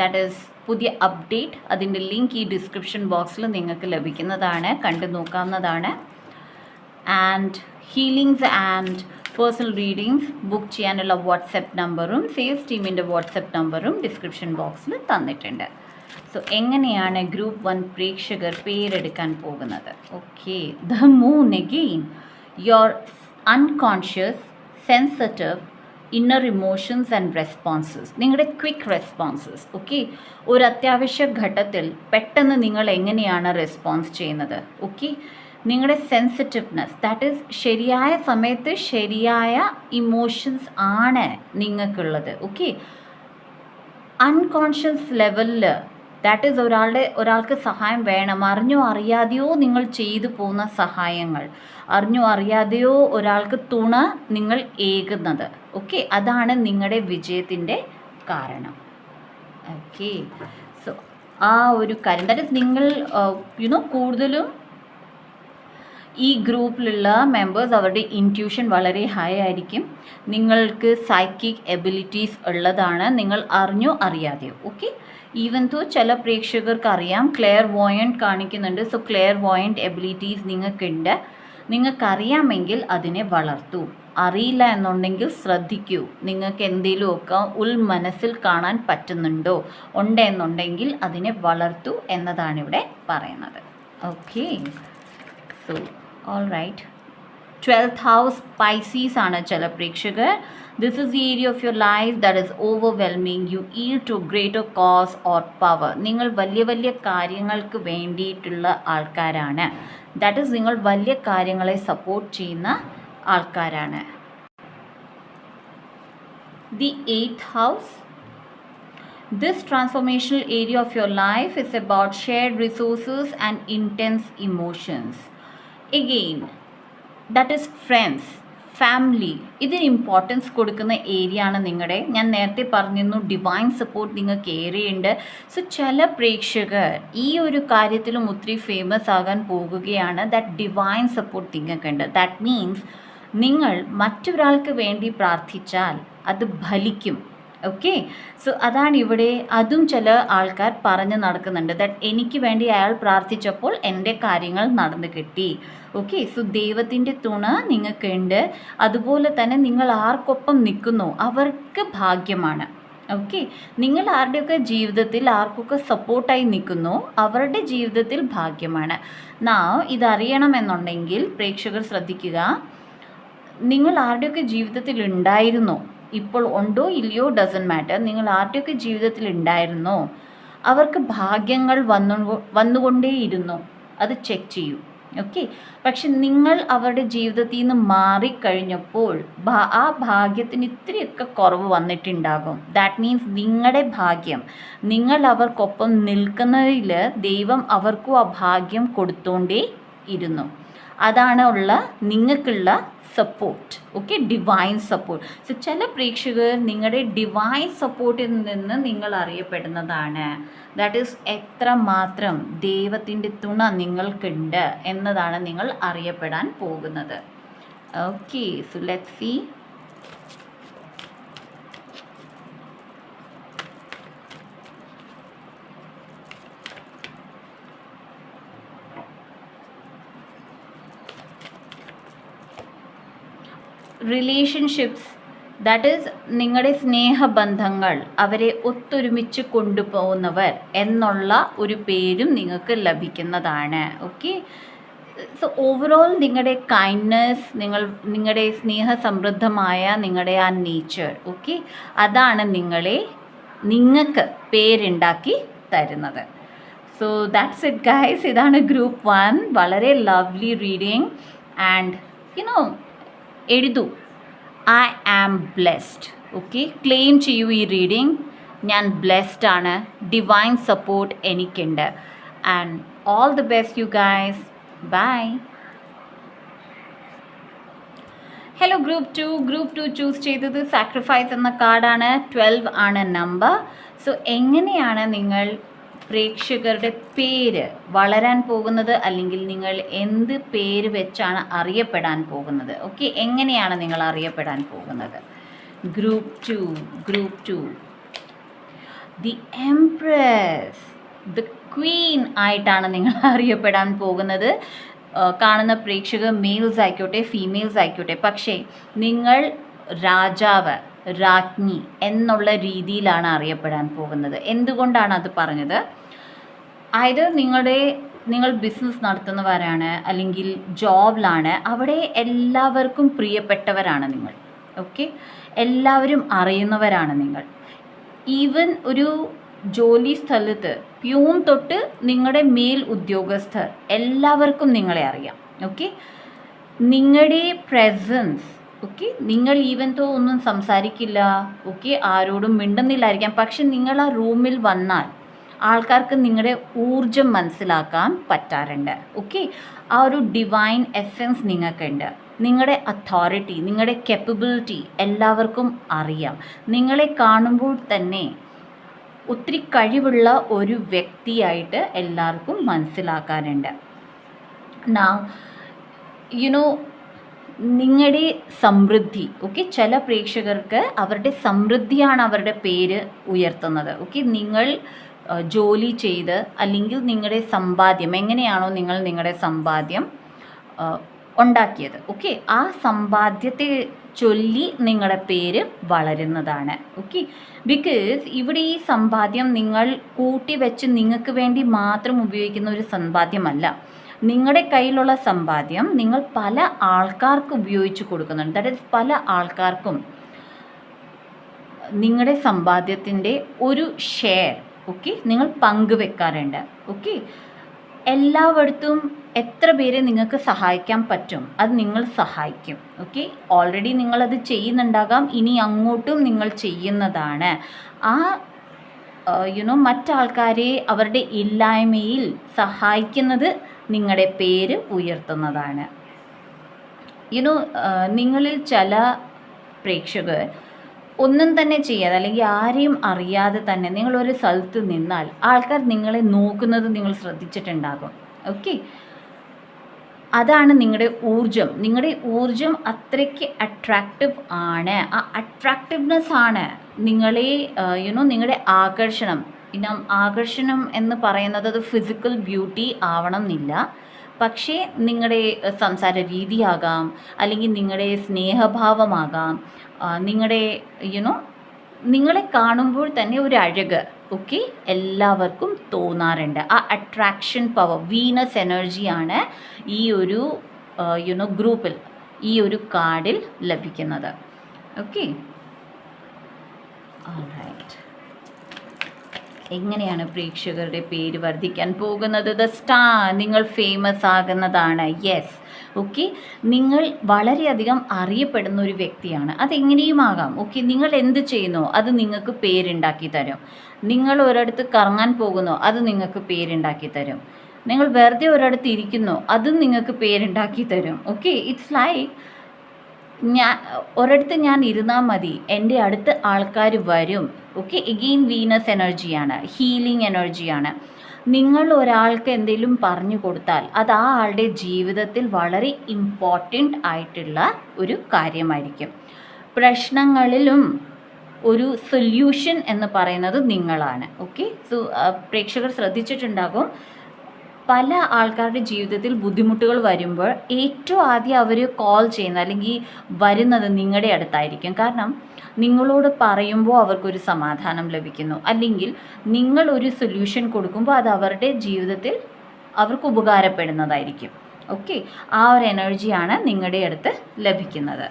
ദാറ്റ് ഈസ് പുതിയ അപ്ഡേറ്റ്, അതിൻ്റെ ലിങ്ക് ഈ ഡിസ്ക്രിപ്ഷൻ ബോക്സിൽ നിങ്ങൾക്ക് ലഭിക്കുന്നതാണ്, കണ്ടു നോക്കാവുന്നതാണ്. And healings and personal readings book ചെയ്യാനുള്ള വാട്സപ്പ് നമ്പറും സെയിൽസ് ടീമിൻ്റെ വാട്സപ്പ് നമ്പറും ഡിസ്ക്രിപ്ഷൻ ബോക്സിൽ തന്നിട്ടുണ്ട്. സോ എങ്ങനെയാണ് ഗ്രൂപ്പ് 1 പ്രേക്ഷകർ പേരെടുക്കാൻ പോകുന്നത്? Okay, the moon again, your unconscious, sensitive, inner emotions and responses, നിങ്ങളുടെ ക്വിക്ക് റെസ്പോൺസസ്. ഓക്കെ, ഒരു അത്യാവശ്യ ഘട്ടത്തിൽ പെട്ടെന്ന് നിങ്ങൾ എങ്ങനെയാണ് റെസ്പോൺസ് ചെയ്യുന്നത്? ഓക്കെ, നിങ്ങളുടെ സെൻസിറ്റീവ്നെസ്, ദാറ്റ് ഈസ് ശരിയായ സമയത്ത് ശരിയായ ഇമോഷൻസ് ആണ് നിങ്ങൾക്കുള്ളത്. ഓക്കെ, അൺകോൺഷ്യസ് ലെവലിൽ, ദാറ്റ് ഈസ് ഒരാൾക്ക് സഹായം വേണം, അറിഞ്ഞോ അറിയാതെയോ നിങ്ങൾ ചെയ്തു പോകുന്ന സഹായങ്ങൾ, അറിഞ്ഞോ അറിയാതെയോ ഒരാൾക്ക് തുണ നിങ്ങൾ ഏകുന്നത്. ഓക്കെ, അതാണ് നിങ്ങളുടെ വിജയത്തിൻ്റെ കാരണം. ഓക്കെ, സോ ആ ഒരു കാര്യം, ദാറ്റ് ഈസ് നിങ്ങൾ കൂടുതലും ഈ ഗ്രൂപ്പിലുള്ള മെമ്പേഴ്സ് അവരുടെ ഇൻറ്റ്യൂഷൻ വളരെ ഹൈ ആയിരിക്കും. നിങ്ങൾക്ക് സൈക്കിക് എബിലിറ്റീസ് ഉള്ളതാണ്, നിങ്ങൾ അറിഞ്ഞോ അറിയാതെയോ. ഓക്കെ, ഈവൻ തോ ചില പ്രേക്ഷകർക്ക് അറിയാം ക്ലെയർ വോയൻറ്റ് കാണിക്കുന്നുണ്ട്. സോ ക്ലെയർ വോയൻറ്റ് എബിലിറ്റീസ് നിങ്ങൾക്കുണ്ട്, നിങ്ങൾക്കറിയാമെങ്കിൽ അതിനെ വളർത്തൂ. അറിയില്ല എന്നുണ്ടെങ്കിൽ ശ്രദ്ധിക്കൂ, നിങ്ങൾക്ക് എന്തെങ്കിലുമൊക്കെ ഉൾമനസ്സിൽ കാണാൻ പറ്റുന്നുണ്ടോ, ഉണ്ടെന്നുണ്ടെങ്കിൽ അതിനെ വളർത്തൂ എന്നതാണ് ഇവിടെ പറയുന്നത്. Okay, so all right. 12th house Pisces ആണ് ചില പ്രേക്ഷകർ. This is the area of your life that is overwhelming you yield to greater cause or power. നിങ്ങൾ വലിയ വലിയ കാര്യങ്ങൾക്ക് വേണ്ടിയിട്ടുള്ള ആൾക്കാരാണ്. ദാറ്റ് ഈസ് നിങ്ങൾ വലിയ കാര്യങ്ങളെ സപ്പോർട്ട് ചെയ്യുന്ന ആൾക്കാരാണ്. The 8th house, this transformational area of your life is about shared resources and intense emotions. Again, that is friends, family, ഇതിന് ഇമ്പോർട്ടൻസ് കൊടുക്കുന്ന ഏരിയ ആണ് നിങ്ങളുടെ. ഞാൻ നേരത്തെ പറഞ്ഞിരുന്നു ഡിവൈൻ സപ്പോർട്ട് നിങ്ങൾക്ക് ഏറെയുണ്ട്. സോ ചില പ്രേക്ഷകർ ഈ ഒരു കാര്യത്തിലും ഒത്തിരി ഫേമസ് ആകാൻ പോകുകയാണ്. ദാറ്റ് ഡിവൈൻ സപ്പോർട്ട് നിങ്ങൾക്കുണ്ട്. ദാറ്റ് മീൻസ് നിങ്ങൾ മറ്റൊരാൾക്ക് വേണ്ടി പ്രാർത്ഥിച്ചാൽ അത് ഫലിക്കും. ഓക്കെ, സോ അതാണ് ഇവിടെ അതും ചില ആൾക്കാർ പറഞ്ഞ് നടക്കുന്നുണ്ട്. ദാറ്റ് എനിക്ക് വേണ്ടി അയാൾ പ്രാർത്ഥിച്ചപ്പോൾ എൻ്റെ കാര്യങ്ങൾ നടന്നു കിട്ടി. ഓക്കെ, സോ ദൈവത്തിൻ്റെ തുണ നിങ്ങൾക്കുണ്ട്. അതുപോലെ തന്നെ നിങ്ങൾ ആർക്കൊപ്പം നിൽക്കുന്നു അവർക്ക് ഭാഗ്യമാണ്. ഓക്കെ, നിങ്ങൾ ആരുടെയൊക്കെ ജീവിതത്തിൽ ആർക്കൊക്കെ സപ്പോർട്ടായി നിൽക്കുന്നു അവരുടെ ജീവിതത്തിൽ ഭാഗ്യമാണ്. ഇതറിയണമെന്നുണ്ടെങ്കിൽ പ്രേക്ഷകർ ശ്രദ്ധിക്കുക, നിങ്ങൾ ആരുടെയൊക്കെ ജീവിതത്തിൽ ഉണ്ടായിരുന്നോ, ഇപ്പോൾ ഉണ്ടോ ഇല്ലയോ ഡസൻറ്റ് മാറ്റർ, നിങ്ങൾ ആരുടെയൊക്കെ ജീവിതത്തിൽ ഉണ്ടായിരുന്നോ അവർക്ക് ഭാഗ്യങ്ങൾ വന്നുകൊണ്ടേയിരുന്നു, അത് ചെക്ക് ചെയ്യൂ. ഓക്കെ, പക്ഷെ നിങ്ങൾ അവരുടെ ജീവിതത്തിൽ നിന്ന് മാറിക്കഴിഞ്ഞപ്പോൾ ആ ഭാഗ്യത്തിന് ഇത്തിരിയൊക്കെ കുറവ് വന്നിട്ടുണ്ടാകും. ദാറ്റ് മീൻസ് നിങ്ങളുടെ ഭാഗ്യം, നിങ്ങൾ അവർക്കൊപ്പം നിൽക്കുന്നതിൽ ദൈവം അവർക്കും ആ ഭാഗ്യം കൊടുത്തോണ്ടേ ഇരുന്നു. അതാണ് നിങ്ങൾക്കുള്ള support. Okay, divine support. So ചില പ്രേക്ഷകർ നിങ്ങളുടെ ഡിവൈൻ സപ്പോർട്ടിൽ നിന്ന് നിങ്ങൾ അറിയപ്പെടുന്നതാണ്. ദാറ്റ് ഈസ് എത്രമാത്രം ദൈവത്തിൻ്റെ തുണ നിങ്ങൾക്കുണ്ട് എന്നതാണ് നിങ്ങൾ അറിയപ്പെടാൻ പോകുന്നത്. Okay, so let's see. Relationships, that is നിങ്ങളുടെ സ്നേഹബന്ധങ്ങൾ, അവരെ ഒത്തൊരുമിച്ച് കൊണ്ടുപോകുന്നവർ എന്നുള്ള ഒരു പേരും നിങ്ങൾക്ക് ലഭിക്കുന്നതാണ്. ഓക്കെ, സോ ഓവറോൾ നിങ്ങളുടെ കൈൻഡ്നെസ്, നിങ്ങളുടെ സ്നേഹസമൃദ്ധമായ നിങ്ങളുടെ ആ നേച്ചർ, ഓക്കെ, അതാണ് നിങ്ങൾക്ക് പേരുണ്ടാക്കി തരുന്നത്. So that's it guys. ഇതാണ് ഗ്രൂപ്പ് 1. വളരെ ലവ്ലി റീഡിങ്. ആൻഡ് എഴുതൂ I am blessed. Okay, claim ചെയ്യൂ ഈ റീഡിങ്. ഞാൻ ബ്ലെസ്ഡ് ആണ്, ഡിവൈൻ സപ്പോർട്ട് എനിക്കുണ്ട്. And all the best you guys. Bye. Hello group 2 choose ചെയ്തത് സാക്രിഫൈസ് എന്ന കാർഡാണ്. 12 ആണ് നമ്പർ. സോ എങ്ങനെയാണ് നിങ്ങൾ പ്രേക്ഷകരുടെ പേര് വളരാൻ പോകുന്നത്, അല്ലെങ്കിൽ നിങ്ങൾ എന്ത് പേര് വെച്ചാണ് അറിയപ്പെടാൻ പോകുന്നത്? ഓക്കെ, എങ്ങനെയാണ് നിങ്ങൾ അറിയപ്പെടാൻ പോകുന്നത്? Group 2 the empress, the Queen ആയിട്ടാണ് നിങ്ങൾ അറിയപ്പെടാൻ പോകുന്നത്. കാണുന്ന പ്രേക്ഷകർ മെയിൽസ് ആയിക്കോട്ടെ ഫീമെയിൽസ് ആയിക്കോട്ടെ, പക്ഷേ നിങ്ങൾ രാജാവ്, രാജ്ഞി എന്നുള്ള രീതിയിലാണ് അറിയപ്പെടാൻ പോകുന്നത്. എന്തുകൊണ്ടാണ് അത് പറഞ്ഞത്? നിങ്ങൾ ബിസിനസ് നടത്തുന്നവരാണ്, അല്ലെങ്കിൽ ജോബിലാണ്, അവിടെ എല്ലാവർക്കും പ്രിയപ്പെട്ടവരാണ് നിങ്ങൾ. ഓക്കെ, എല്ലാവരും അറിയുന്നവരാണ് നിങ്ങൾ. ഈവൻ ഒരു ജോലി സ്ഥലത്ത് പ്യൂൺ തൊട്ട് നിങ്ങളുടെ മേൽ ഉദ്യോഗസ്ഥർ എല്ലാവർക്കും നിങ്ങളെ അറിയാം. ഓക്കെ, നിങ്ങളുടെ പ്രസൻസ്, ഓക്കെ, നിങ്ങൾ ഈവൻ തോ ഒന്നും സംസാരിക്കില്ല, ഓക്കെ, ആരോടും മിണ്ടുന്നില്ലായിരിക്കാം, പക്ഷെ നിങ്ങൾ ആ റൂമിൽ വന്നാൽ ആൾക്കാർക്ക് നിങ്ങളുടെ ഊർജം മനസ്സിലാക്കാൻ പറ്റാറുണ്ട്. ഓക്കെ, ആ ഒരു ഡിവൈൻ എസെൻസ് നിങ്ങൾക്കുണ്ട്. നിങ്ങളുടെ അതോറിറ്റി, നിങ്ങളുടെ കേപ്പബിലിറ്റി എല്ലാവർക്കും അറിയാം. നിങ്ങളെ കാണുമ്പോൾ തന്നെ ഒത്തിരി കഴിവുള്ള ഒരു വ്യക്തിയായിട്ട് എല്ലാവർക്കും മനസ്സിലാക്കാനുണ്ട്. നാ നിങ്ങളുടെ സമൃദ്ധി, ഓക്കെ, ചില പ്രേക്ഷകർക്ക് അവരുടെ സമൃദ്ധിയാണ് അവരുടെ പേര് ഉയർത്തുന്നത്. ഓക്കെ, നിങ്ങൾ ജോലി ചെയ്ത് അല്ലെങ്കിൽ നിങ്ങളുടെ സമ്പാദ്യം എങ്ങനെയാണോ നിങ്ങൾ നിങ്ങളുടെ സമ്പാദ്യം ഉണ്ടാക്കിയത്, ഓക്കെ, ആ സമ്പാദ്യത്തെ ചൊല്ലി നിങ്ങളുടെ പേര് വളരുന്നതാണ്. ഓക്കെ, ബിക്കോസ് ഇവിടെ ഈ സമ്പാദ്യം നിങ്ങൾ കൂട്ടി വെച്ച് നിങ്ങൾക്ക് വേണ്ടി മാത്രം ഉപയോഗിക്കുന്ന ഒരു സമ്പാദ്യമല്ല. നിങ്ങളുടെ കയ്യിലുള്ള സമ്പാദ്യം നിങ്ങൾ പല ആൾക്കാർക്ക് ഉപയോഗിച്ച് കൊടുക്കുന്നുണ്ട്. ദാറ്റ് ഈസ് പല ആൾക്കാർക്കും നിങ്ങളുടെ സമ്പാദ്യത്തിൻ്റെ ഒരു ഷെയർ, ഓക്കെ, നിങ്ങൾ പങ്കുവെക്കാറുണ്ട്. ഓക്കെ, എല്ലായിടത്തും എത്ര പേരെ നിങ്ങൾക്ക് സഹായിക്കാൻ പറ്റും അത് നിങ്ങൾ സഹായിക്കും. ഓക്കെ, ഓൾറെഡി നിങ്ങളത് ചെയ്യുന്നുണ്ടാകാം, ഇനി അങ്ങോട്ടും നിങ്ങൾ ചെയ്യുന്നതാണ്. ആ മറ്റാൾക്കാരെ അവരുടെ ഇല്ലായ്മയിൽ സഹായിക്കുന്നത് നിങ്ങളുടെ പേര് ഉയർത്തുന്നതാണ്. നിങ്ങളിൽ ചില പ്രേക്ഷകർ ഒന്നും തന്നെ ചെയ്യാതെ അല്ലെങ്കിൽ ആരെയും അറിയാതെ തന്നെ നിങ്ങളൊരു സ്ഥലത്ത് നിന്നാൽ ആൾക്കാർ നിങ്ങളെ നോക്കുന്നത് നിങ്ങൾ ശ്രദ്ധിച്ചിട്ടുണ്ടാകും. ഓക്കെ, അതാണ് നിങ്ങളുടെ ഊർജം. നിങ്ങളുടെ ഊർജം അത്രയ്ക്ക് അട്രാക്റ്റീവ് ആണ്. ആ അട്രാക്റ്റീവ്നെസ് ആണ് നിങ്ങളെ നിങ്ങളുടെ ആകർഷണം. ആകർഷണം എന്ന് പറയുന്നത് അത് ഫിസിക്കൽ ബ്യൂട്ടി ആവണം എന്നില്ല, പക്ഷേ നിങ്ങളുടെ സംസാര രീതിയാകാം, അല്ലെങ്കിൽ നിങ്ങളുടെ സ്നേഹഭാവമാകാം, നിങ്ങളുടെ നിങ്ങളെ കാണുമ്പോൾ തന്നെ ഒരു അഴക്, ഓക്കെ, എല്ലാവർക്കും തോന്നാറുണ്ട്. ആ അട്രാക്ഷൻ പവർ, വീനസ് എനർജിയാണ് ഈ ഒരു ഗ്രൂപ്പിൽ, ഈ ഒരു കാർഡിൽ ലഭിക്കുന്നത്. Okay, alright. എങ്ങനെയാണ് പ്രേക്ഷകരുടെ പേര് വർദ്ധിക്കാൻ പോകുന്നത്? ദ സ്റ്റാർ, നിങ്ങൾ ഫേമസ് ആകുന്നതാണ്. യെസ്, ഓക്കെ, നിങ്ങൾ വളരെയധികം അറിയപ്പെടുന്ന ഒരു വ്യക്തിയാണ്. അതെങ്ങനെയും ആകാം. ഓക്കെ, നിങ്ങൾ എന്ത് ചെയ്യുന്നു അത് നിങ്ങൾക്ക് പേരുണ്ടാക്കി തരും. നിങ്ങൾ ഒരിടത്ത് കറങ്ങാൻ പോകുന്നു അത് നിങ്ങൾക്ക് പേരുണ്ടാക്കി തരും. നിങ്ങൾ വെറുതെ ഒരിടത്ത് ഇരിക്കുന്നു അതും നിങ്ങൾക്ക് പേരുണ്ടാക്കി തരും. ഓക്കെ, ഇറ്റ്സ് ലൈക്ക് ഒരിടത്ത് ഞാൻ ഇരുന്നാൽ മതി, എൻ്റെ അടുത്ത് ആൾക്കാർ വരും. ഓക്കെ, എഗെയിൻ വീനസ് എനർജിയാണ്, ഹീലിംഗ് എനർജിയാണ്. നിങ്ങൾ ഒരാൾക്ക് എന്തെങ്കിലും പറഞ്ഞു കൊടുത്താൽ അത് ആ ആളുടെ ജീവിതത്തിൽ വളരെ ഇമ്പോർട്ടൻ്റ് ആയിട്ടുള്ള ഒരു കാര്യമായിരിക്കും. പ്രശ്നങ്ങളിലും ഒരു സൊല്യൂഷൻ എന്ന് പറയുന്നത് നിങ്ങളാണ്. ഓക്കെ, സോ പ്രേക്ഷകർ ശ്രദ്ധിച്ചിട്ടുണ്ടാകും, പല ആൾക്കാരുടെ ജീവിതത്തിൽ ബുദ്ധിമുട്ടുകൾ വരുമ്പോൾ ഏറ്റവും ആദ്യം അവർ കോൾ ചെയ്യുന്ന അല്ലെങ്കിൽ വരുന്നത് നിങ്ങളുടെ അടുത്തായിരിക്കും. കാരണം നിങ്ങളോട് പറയുമ്പോൾ അവർക്കൊരു സമാധാനം ലഭിക്കുന്നു, അല്ലെങ്കിൽ നിങ്ങളൊരു സൊല്യൂഷൻ കൊടുക്കുമ്പോൾ അത് അവരുടെ ജീവിതത്തിൽ അവർക്ക് ഉപകാരപ്പെടുന്നതായിരിക്കും. ഓക്കെ, ആ ഒരു എനർജിയാണ് നിങ്ങളുടെ അടുത്ത് ലഭിക്കുന്നത്.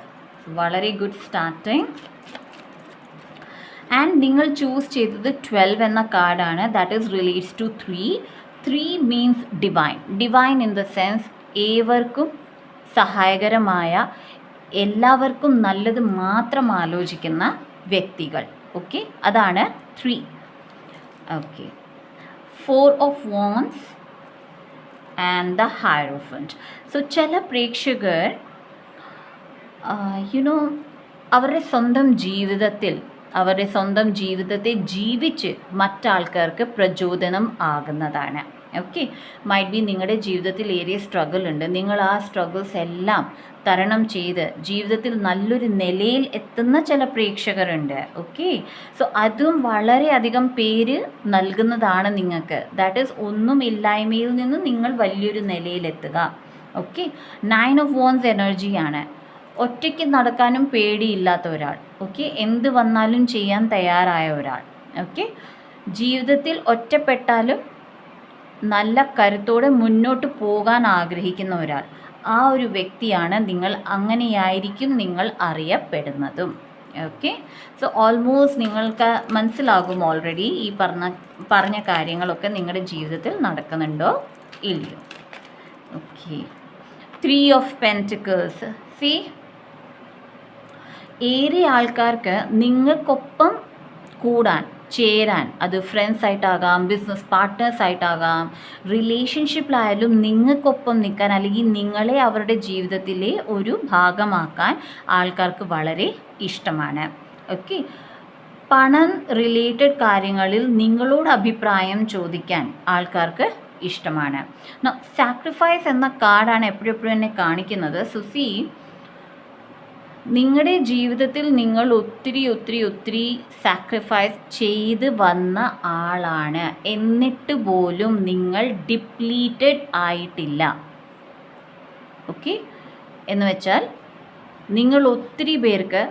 വളരെ ഗുഡ് സ്റ്റാർട്ടിങ്. ആൻഡ് നിങ്ങൾ ചൂസ് ചെയ്തത് 12 എന്ന കാർഡാണ്. That is relates to 3. 3 means divine. Divine in the sense ഏവർക്കും സഹായകരമായ, എല്ലാവർക്കും നല്ലത് മാത്രം ആലോചിക്കുന്ന വ്യക്തികൾ. ഓക്കെ, അതാണ് 3. Okay, 4 of wands and the hierophant. So ചില പ്രേക്ഷകർ അവരുടെ സ്വന്തം ജീവിതത്തെ ജീവിച്ച് മറ്റാൾക്കാർക്ക് പ്രചോദനം ആകുന്നതാണ്. ഓക്കെ, മൈറ്റ് ബി നിങ്ങളുടെ ജീവിതത്തിൽ ഏറിയ സ്ട്രഗിൾ ഉണ്ട്, നിങ്ങൾ ആ സ്ട്രഗിൾസ് എല്ലാം തരണം ചെയ്ത് ജീവിതത്തിൽ നല്ലൊരു നിലയിൽ എത്തുന്ന ചില പ്രേക്ഷകരുണ്ട്. ഓക്കെ, സോ അതും വളരെയധികം പേര് നൽകുന്നതാണ് നിങ്ങൾക്ക്. ദാറ്റ് ഈസ് ഒന്നുമില്ലായ്മയിൽ നിന്ന് നിങ്ങൾ വലിയൊരു നിലയിലെത്തുക. ഓക്കെ, 9 ഓഫ് വാൻഡ്സ് എനർജിയാണ്. ഒറ്റയ്ക്ക് നടക്കാനും പേടിയില്ലാത്ത ഒരാൾ. ഓക്കെ, എന്ത് വന്നാലും ചെയ്യാൻ തയ്യാറായ ഒരാൾ. ഓക്കെ, ജീവിതത്തിൽ ഒറ്റപ്പെട്ടാലും നല്ല കരുത്തോടെ മുന്നോട്ട് പോകാൻ ആഗ്രഹിക്കുന്ന ഒരാൾ. ആ ഒരു വ്യക്തിയാണ് നിങ്ങൾ. അങ്ങനെയായിരിക്കും നിങ്ങൾ അറിയപ്പെടുന്നതും. ഓക്കെ. സോ ഓൾമോസ്റ്റ് നിങ്ങൾക്ക് മനസ്സിലാകും ഓൾറെഡി ഈ പറഞ്ഞ കാര്യങ്ങളൊക്കെ നിങ്ങളുടെ ജീവിതത്തിൽ നടക്കുന്നുണ്ടോ ഇല്ലയോ. ഓക്കെ. 3 of pentacles. സി, ഏറിയ ആൾക്കാർക്ക് നിങ്ങൾക്കൊപ്പം കൂടാൻ, ചേരാൻ, അത് ഫ്രണ്ട്സ് ആയിട്ടാകാം, ബിസിനസ് പാർട്ട്നേഴ്സ് ആയിട്ടാകാം, റിലേഷൻഷിപ്പിലായാലും നിങ്ങൾക്കൊപ്പം നിൽക്കാൻ അല്ലെങ്കിൽ നിങ്ങളെ അവരുടെ ജീവിതത്തിലെ ഒരു ഭാഗമാക്കാൻ ആൾക്കാർക്ക് വളരെ ഇഷ്ടമാണ്. ഓക്കെ. പണം റിലേറ്റഡ് കാര്യങ്ങളിൽ നിങ്ങളോട് അഭിപ്രായം ചോദിക്കാൻ ആൾക്കാർക്ക് ഇഷ്ടമാണ്. സാക്രിഫൈസ് എന്ന കാർഡാണ് എപ്പോഴും എന്നെ കാണിക്കുന്നത്. സുസി, നിങ്ങളുടെ ജീവിതത്തിൽ നിങ്ങൾ ഒത്തിരി സാക്രിഫൈസ് ചെയ്ത് വന്ന ആളാണ്. എന്നിട്ട് പോലും നിങ്ങൾ ഡിപ്ലീറ്റഡ് ആയിട്ടില്ല. ഓക്കെ. എന്ന് വെച്ചാൽ നിങ്ങൾ ഒത്തിരി പേർക്ക്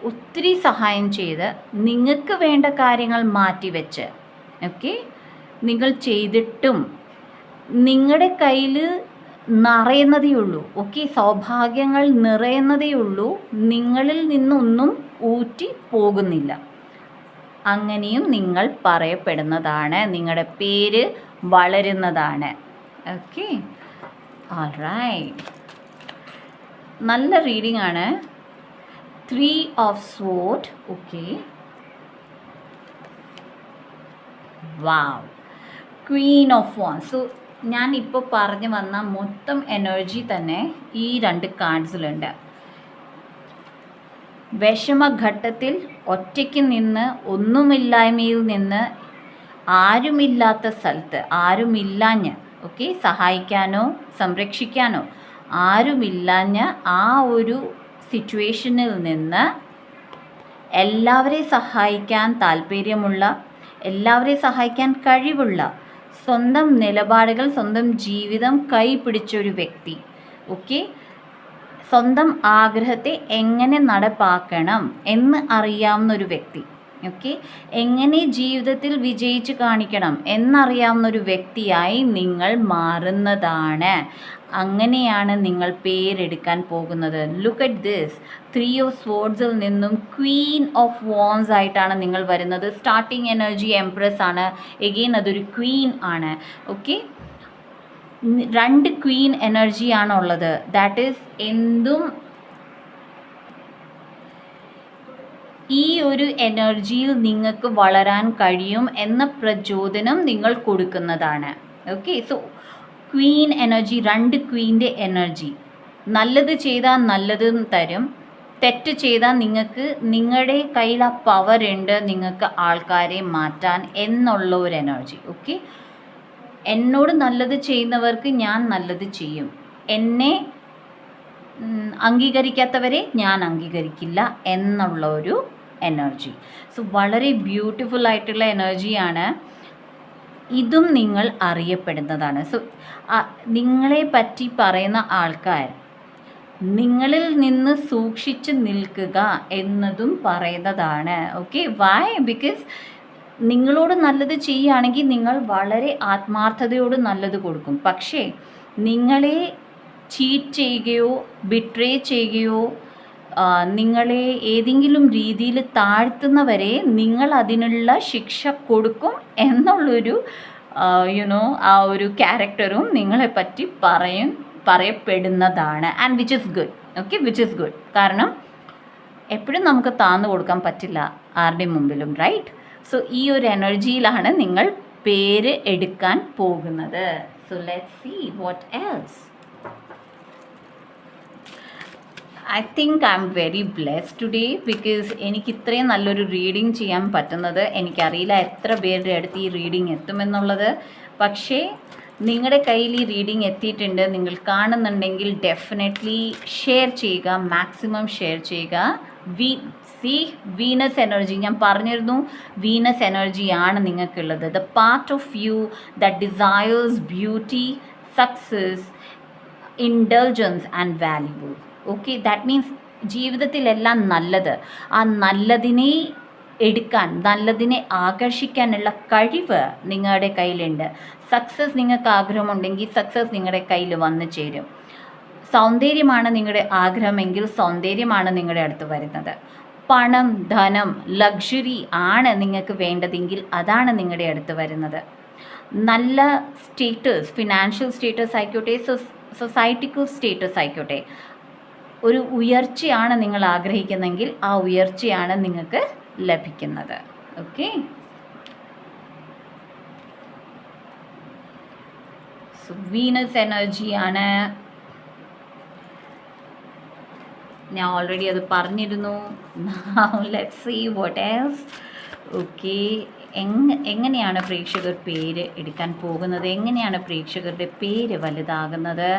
ഒത്തിരി സഹായം ചെയ്ത് നിങ്ങൾക്ക് വേണ്ട കാര്യങ്ങൾ മാറ്റിവെച്ച്, ഓക്കെ, നിങ്ങൾ ചെയ്തിട്ടും നിങ്ങളുടെ കയ്യിൽ നിറയുന്നതേ ഉള്ളൂ. ഓക്കെ, സൗഭാഗ്യങ്ങൾ നിറയുന്നതേ ഉള്ളൂ, നിങ്ങളിൽ നിന്നൊന്നും ഊറ്റി പോകുന്നില്ല. അങ്ങനെയും നിങ്ങൾ പറയപ്പെടുന്നതാണ്, നിങ്ങളുടെ പേര് വളരുന്നതാണ്. Okay, alright. നല്ല റീഡിംഗ് ആണ്. 3 of sword. Okay, wow. Queen of wands. So ഞാൻ ഇപ്പോൾ പറഞ്ഞു വന്ന മൊത്തം എനർജി തന്നെ ഈ 2 കാർഡ്സിലുണ്ട്. വിഷമഘട്ടത്തിൽ ഒറ്റയ്ക്ക് നിന്ന്, ഒന്നുമില്ലായ്മയിൽ നിന്ന്, ആരുമില്ലാത്ത സ്ഥലത്ത്, ആരുമില്ലാഞ്ഞ്, ഓക്കെ, സഹായിക്കാനോ സംരക്ഷിക്കാനോ ആരുമില്ലാഞ്ഞ ആ ഒരു സിറ്റുവേഷനിൽ നിന്ന് എല്ലാവരെയും സഹായിക്കാൻ താല്പര്യമുള്ള, എല്ലാവരെയും സഹായിക്കാൻ കഴിവുള്ള, സ്വന്തം നിലപാടുകൾ, സ്വന്തം ജീവിതം കൈപിടിച്ചൊരു വ്യക്തി. ഓക്കെ, സ്വന്തം ആഗ്രഹത്തെ എങ്ങനെ നടപ്പാക്കണം എന്ന് അറിയാവുന്ന ഒരു വ്യക്തി. ഓക്കെ, എങ്ങനെ ജീവിതത്തിൽ വിജയിച്ച് കാണിക്കണം എന്നറിയാവുന്ന ഒരു വ്യക്തിയായി നിങ്ങൾ മാറുന്നതാണ്. അങ്ങനെയാണ് നിങ്ങൾ പേരെടുക്കാൻ പോകുന്നത്. Look at this. 3 ഓഫ് സ്വോർഡ്സിൽ നിന്നും ക്വീൻ ഓഫ് വാൻസ് ആയിട്ടാണ് നിങ്ങൾ വരുന്നത്. സ്റ്റാർട്ടിങ് എനർജി എംപ്രസ് ആണ്. എഗെയിൻ അതൊരു ക്വീൻ ആണ്. ഓക്കെ, 2 ക്വീൻ എനർജിയാണുള്ളത്. ദാറ്റ് ഈസ് എന്തും ഈ ഒരു എനർജിയിൽ നിങ്ങൾക്ക് വളരാൻ കഴിയും എന്ന പ്രചോദനം നിങ്ങൾ കൊടുക്കുന്നതാണ്. ഓക്കെ, സോ ക്വീൻ എനർജി, 2 ക്വീൻ്റെ എനർജി. നല്ലത് ചെയ്താൽ നല്ലതും തരും, തെറ്റ് ചെയ്താൽ നിങ്ങൾക്ക് നിങ്ങളുടെ കയ്യിൽ ആ പവർ ഉണ്ട് നിങ്ങൾക്ക് ആൾക്കാരെ മാറ്റാൻ എന്നുള്ള ഒരു എനർജി. ഓക്കെ, എന്നോട് നല്ലത് ചെയ്യുന്നവർക്ക് ഞാൻ നല്ലത് ചെയ്യും, എന്നെ അംഗീകരിക്കാത്തവരെ ഞാൻ അംഗീകരിക്കില്ല എന്നുള്ള ഒരു എനർജി. സോ വളരെ ബ്യൂട്ടിഫുൾ ആയിട്ടുള്ള എനർജിയാണ്. ഇതും നിങ്ങൾ അറിയപ്പെടുന്നതാണ്. സോ നിങ്ങളെ പറ്റി പറയുന്ന ആൾക്കാർ നിങ്ങളിൽ നിന്ന് സൂക്ഷിച്ച് നിൽക്കുക എന്നതും പറയുന്നതാണ്. Okay, Y? ബിക്കോസ് നിങ്ങളോട് നല്ലത് ചെയ്യുകയാണെങ്കിൽ നിങ്ങൾ വളരെ ആത്മാർത്ഥതയോട് നല്ലത് കൊടുക്കും. പക്ഷേ നിങ്ങളെ ചീറ്റ് ചെയ്യുകയോ ബിട്രേ ചെയ്യുകയോ നിങ്ങളെ ഏതെങ്കിലും രീതിയിൽ താഴ്ത്തുന്നവരെ നിങ്ങൾ അതിനുള്ള ശിക്ഷ കൊടുക്കും എന്നുള്ളൊരു ആ ഒരു ക്യാരക്ടറും നിങ്ങളെപ്പറ്റി പറയപ്പെടുന്നതാണ്. And which is good. Okay, which is good. കാരണം എപ്പോഴും നമുക്ക് താന്നു കൊടുക്കാൻ പറ്റില്ല ആരുടെയും മുമ്പിലും, റൈറ്റ്? സോ ഈ ഒരു എനർജിയിലാണ് നിങ്ങൾ പേര് എടുക്കാൻ പോകുന്നത്. So let's see what else. I think I am very blessed today because എനിക്ക് ഇത്രയും നല്ലൊരു റീഡിങ് ചെയ്യാൻ പറ്റുന്നത്, എനിക്കറിയില്ല എത്ര പേരുടെ അടുത്ത് ഈ റീഡിങ് എത്തുമെന്നുള്ളത്. പക്ഷേ നിങ്ങളുടെ കയ്യിൽ ഈ റീഡിങ് എത്തിയിട്ടുണ്ട്, നിങ്ങൾ കാണുന്നുണ്ടെങ്കിൽ ഡെഫിനറ്റ്ലി ഷെയർ ചെയ്യുക, മാക്സിമം ഷെയർ ചെയ്യുക. വീനസ് എനർജി ഞാൻ പറഞ്ഞിരുന്നു, വീനസ് എനർജിയാണ് നിങ്ങൾക്കുള്ളത്. The part of you that desires beauty, success, indulgence and valuable. Okay, that means ജീവിതത്തിലെല്ലാം നല്ലത്, ആ നല്ലതിനെ എടുക്കാൻ, നല്ലതിനെ ആകർഷിക്കാനുള്ള കഴിവ് നിങ്ങളുടെ കയ്യിലുണ്ട്. സക്സസ് നിങ്ങൾക്ക് ആഗ്രഹമുണ്ടെങ്കിൽ സക്സസ് നിങ്ങളുടെ കയ്യിൽ വന്നു ചേരും. സൗന്ദര്യമാണ് നിങ്ങളുടെ ആഗ്രഹമെങ്കിൽ സൗന്ദര്യമാണ് നിങ്ങളുടെ അടുത്ത് വരുന്നത്. പണം, ധനം, ലക്ഷറി ആണ് നിങ്ങൾക്ക് വേണ്ടതെങ്കിൽ അതാണ് നിങ്ങളുടെ അടുത്ത് വരുന്നത്. നല്ല സ്റ്റേറ്റസ്, ഫിനാൻഷ്യൽ സ്റ്റേറ്റസ് ആയിക്കോട്ടെ, സൊസൈറ്റിക്കൽ സ്റ്റേറ്റസ് ആയിക്കോട്ടെ, ഒരു ഉയർച്ചയാണ് നിങ്ങൾ ആഗ്രഹിക്കുന്നതെങ്കിൽ ആ ഉയർച്ചയാണ് നിങ്ങൾക്ക് ലഭിക്കുന്നത്. ഓക്കെ, സോ വീനസ് എനർജിയാണ്. ഞാൻ ഓൾറെഡി അത് പറഞ്ഞിരുന്നു. Let's see what else. Okay, എങ്ങനെയാണ് പ്രേക്ഷകർ പേര് എടുക്കാൻ പോകുന്നത്? എങ്ങനെയാണ് പ്രേക്ഷകരുടെ പേര് വലുതാകുന്നത്?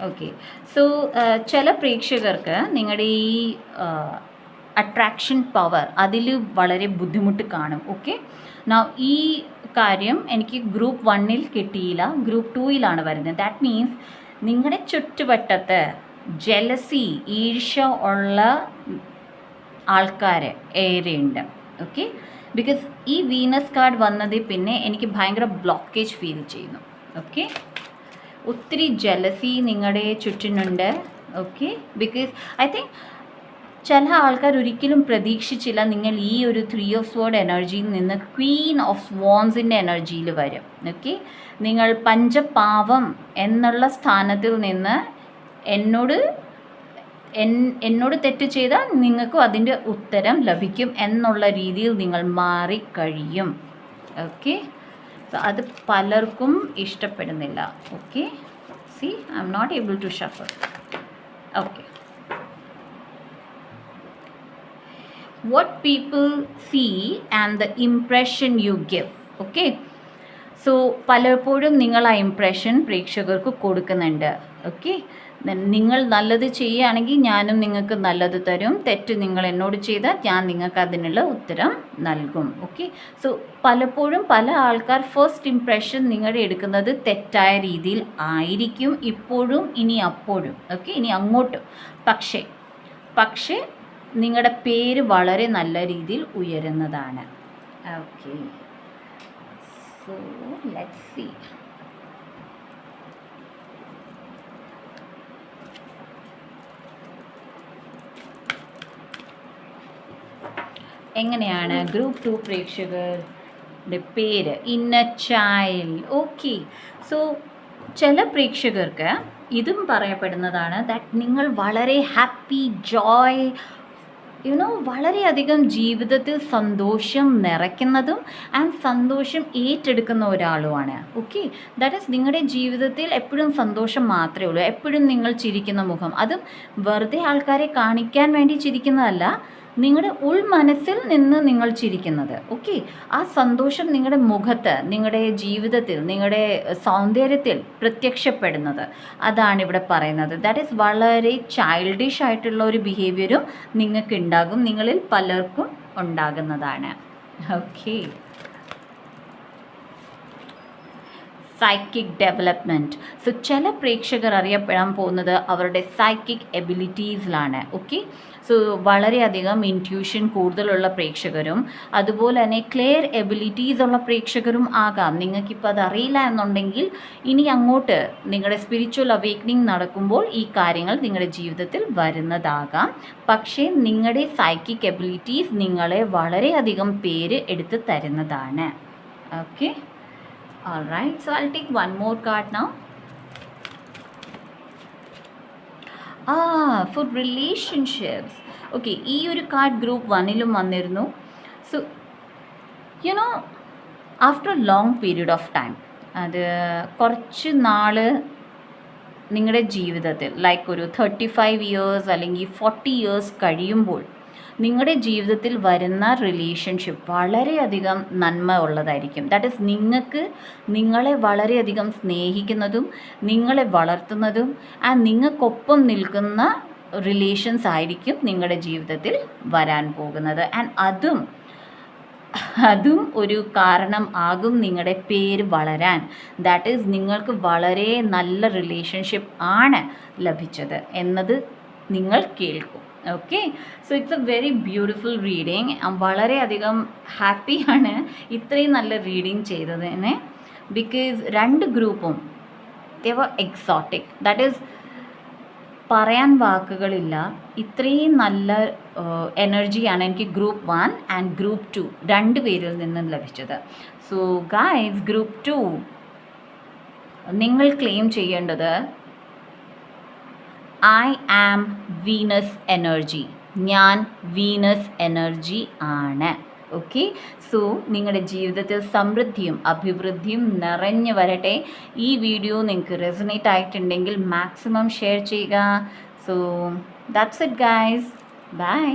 ഓക്കെ, സോ ചില പ്രേക്ഷകർക്ക് നിങ്ങളുടെ ഈ അട്രാക്ഷൻ പവർ അതിൽ വളരെ ബുദ്ധിമുട്ട് കാണും. ഓക്കെ, ഈ കാര്യം എനിക്ക് ഗ്രൂപ്പ് 1-ൽ കിട്ടിയില്ല, ഗ്രൂപ്പ് 2-ലാണ് വരുന്നത്. ദാറ്റ് മീൻസ് നിങ്ങളുടെ ചുറ്റുവട്ടത്ത് ജലസി, ഈർഷ്യ ഉള്ള ആൾക്കാർ ഏറെയുണ്ട്. ഓക്കെ, ബിക്കോസ് ഈ വീനസ് കാർഡ് വന്നതിൽ പിന്നെ എനിക്ക് ഭയങ്കര ബ്ലോക്കേജ് ഫീൽ ചെയ്യുന്നു. ഓക്കെ, ഒത്തിരി ജലസി നിങ്ങളുടെ ചുറ്റിനുണ്ട്. ഓക്കെ, ബിക്കോസ് ഐ തിങ്ക് ചില ആൾക്കാർ ഒരിക്കലും പ്രതീക്ഷിച്ചില്ല നിങ്ങൾ ഈ ഒരു 3 ഓഫ് സ്വേർഡ് എനർജിയിൽ നിന്ന് ക്വീൻ ഓഫ് സ്വാൻസിൻ്റെ എനർജിയിൽ വരും. ഓക്കെ, നിങ്ങൾ പഞ്ചപാവം എന്നുള്ള സ്ഥാനത്തിൽ നിന്ന് എന്നോട് തെറ്റ് ചെയ്താൽ നിങ്ങൾക്കും അതിൻ്റെ ഉത്തരം ലഭിക്കും എന്നുള്ള രീതിയിൽ നിങ്ങൾ മാറിക്കഴിയും. ഓക്കെ, സോ അത് പലർക്കും ഇഷ്ടപ്പെടുന്നില്ല. Okay, see I am not able to shuffle. Okay, what people see and the impression you give. Okay, so പലപ്പോഴും നിങ്ങൾ ആ ഇംപ്രഷൻ പ്രേക്ഷകർക്ക് കൊടുക്കുന്നുണ്ട്. ഓക്കെ, നിങ്ങൾ നല്ലത് ചെയ്യുകയാണെങ്കിൽ ഞാനും നിങ്ങൾക്ക് നല്ലത് തരും, തെറ്റ് നിങ്ങൾ എന്നോട് ചെയ്താൽ ഞാൻ നിങ്ങൾക്ക് അതിനുള്ള ഉത്തരം നൽകും. ഓക്കെ, സോ പലപ്പോഴും പല ആൾക്കാർ ഫസ്റ്റ് ഇംപ്രഷൻ നിങ്ങളുടെ എടുക്കുന്നത് തെറ്റായ രീതിയിൽ ആയിരിക്കും, ഇപ്പോഴും ഇനി അപ്പോഴും. ഓക്കെ, ഇനി അങ്ങോട്ടും. പക്ഷേ നിങ്ങളുടെ പേര് വളരെ നല്ല രീതിയിൽ ഉയരുന്നതാണ്. Okay, so let's see. എങ്ങനെയാണ് ഗ്രൂപ്പ് 2 പ്രേക്ഷകരുടെ പേര്? Inner child. ഓക്കെ, സോ ചില പ്രേക്ഷകർക്ക് ഇതും പറയപ്പെടുന്നതാണ് ദാറ്റ് നിങ്ങൾ വളരെ ഹാപ്പി, ജോയ്, വളരെയധികം ജീവിതത്തിൽ സന്തോഷം നിറയ്ക്കുന്നതും ആൻഡ് സന്തോഷം ഏറ്റെടുക്കുന്ന ഒരാളുമാണ്. ഓക്കെ, ദാറ്റ് ഈസ് നിങ്ങളുടെ ജീവിതത്തിൽ എപ്പോഴും സന്തോഷം മാത്രമേ ഉള്ളൂ, എപ്പോഴും നിങ്ങൾ ചിരിക്കുന്ന മുഖം. അതും വെറുതെ ആൾക്കാരെ കാണിക്കാൻ വേണ്ടി ചിരിക്കുന്നതല്ല, നിങ്ങളുടെ ഉൾമനസ്സിൽ നിന്ന് നിങ്ങൾ ചിരിക്കുന്നത്. ഓക്കെ, ആ സന്തോഷം നിങ്ങളുടെ മുഖത്ത്, നിങ്ങളുടെ ജീവിതത്തിൽ, നിങ്ങളുടെ സൗന്ദര്യത്തിൽ പ്രത്യക്ഷപ്പെടുന്നത്. അതാണ് ഇവിടെ പറയുന്നത്. ദാറ്റ് ഈസ് വളരെ ചൈൽഡിഷ് ആയിട്ടുള്ള ഒരു ബിഹേവിയറും നിങ്ങൾക്ക് ഉണ്ടാകും, നിങ്ങളിൽ പലർക്കും ഉണ്ടാകുന്നതാണ്. Okay, psychic development. സോ ചില പ്രേക്ഷകർ അറിയപ്പെടാൻ പോകുന്നത് അവരുടെ സൈക്കിക് എബിലിറ്റീസിലാണ്. ഓക്കെ, സോ വളരെയധികം ഇൻറ്റ്യൂഷൻ കൂടുതലുള്ള പ്രേക്ഷകരും അതുപോലെ തന്നെ ക്ലിയർ എബിലിറ്റീസ് ഉള്ള പ്രേക്ഷകരും ആകാം. നിങ്ങൾക്കിപ്പോൾ അത് അറിയില്ല എന്നുണ്ടെങ്കിൽ ഇനി അങ്ങോട്ട് നിങ്ങളുടെ സ്പിരിച്വൽ അവേക്കനിങ് നടക്കുമ്പോൾ ഈ കാര്യങ്ങൾ നിങ്ങളുടെ ജീവിതത്തിൽ വരുന്നതാകാം. പക്ഷേ നിങ്ങളുടെ സൈക്കിക് എബിലിറ്റീസ് നിങ്ങളെ വളരെയധികം പേര് എടുത്ത് തരുന്നതാണ്. Okay, alright, so I'll take one more card now. For relationships. Okay, ഈ ഒരു കാർഡ് ഗ്രൂപ്പ് 1-ലും വന്നിരുന്നു. So after A long period of time, അത് കുറച്ച് നാൾ നിങ്ങളുടെ ജീവിതത്തിൽ ലൈക്ക് ഒരു 35 ഇയേഴ്സ് അല്ലെങ്കിൽ 40 ഇയേഴ്സ് കഴിയുമ്പോൾ നിങ്ങളുടെ ജീവിതത്തിൽ വരുന്ന റിലേഷൻഷിപ്പ് വളരെയധികം നന്മ ഉള്ളതായിരിക്കും. ദാറ്റ് ഈസ് നിങ്ങളെ വളരെയധികം സ്നേഹിക്കുന്നതും നിങ്ങളെ വളർത്തുന്നതും നിങ്ങൾക്കൊപ്പം നിൽക്കുന്ന റിലേഷൻസ് ആയിരിക്കും നിങ്ങളുടെ ജീവിതത്തിൽ വരാൻ പോകുന്നത്. അതും ഒരു കാരണം ആകും നിങ്ങളുടെ പേര് വളരാൻ. ദാറ്റ് ഈസ് നിങ്ങൾക്ക് വളരെ നല്ല റിലേഷൻഷിപ്പ് ആണ് ലഭിച്ചത് എന്നത് നിങ്ങൾ കേൾക്കും. Okay, so it's A very beautiful reading. വളരെയധികം ഹാപ്പിയാണ് ഇത്രയും നല്ല റീഡിങ് ചെയ്തതിന്. ബിക്കോസ് രണ്ട് ഗ്രൂപ്പും എവർ എക്സോട്ടിക്. ദാറ്റ് ഈസ് പറയാൻ വാക്കുകളില്ല. ഇത്രയും നല്ല എനർജിയാണ് എനിക്ക് ഗ്രൂപ്പ് 1 ആൻഡ് ഗ്രൂപ്പ് 2 രണ്ട് പേരിൽ നിന്നും ലഭിച്ചത്. സോ ഗൈസ്, ഗ്രൂപ്പ് 2 നിങ്ങൾ ക്ലെയിം ചെയ്യേണ്ടത് ഐ ആം വീനസ് എനർജി. ഞാൻ വീനസ് എനർജി ആണ്. ഓക്കെ, സോ നിങ്ങളുടെ ജീവിതത്തിൽ സമൃദ്ധിയും അഭിവൃദ്ധിയും നിറഞ്ഞു വരട്ടെ. ഈ വീഡിയോ നിങ്ങൾക്ക് റെസണേറ്റ് ആയിട്ടുണ്ടെങ്കിൽ മാക്സിമം ഷെയർ ചെയ്യുക. So that's it guys, by.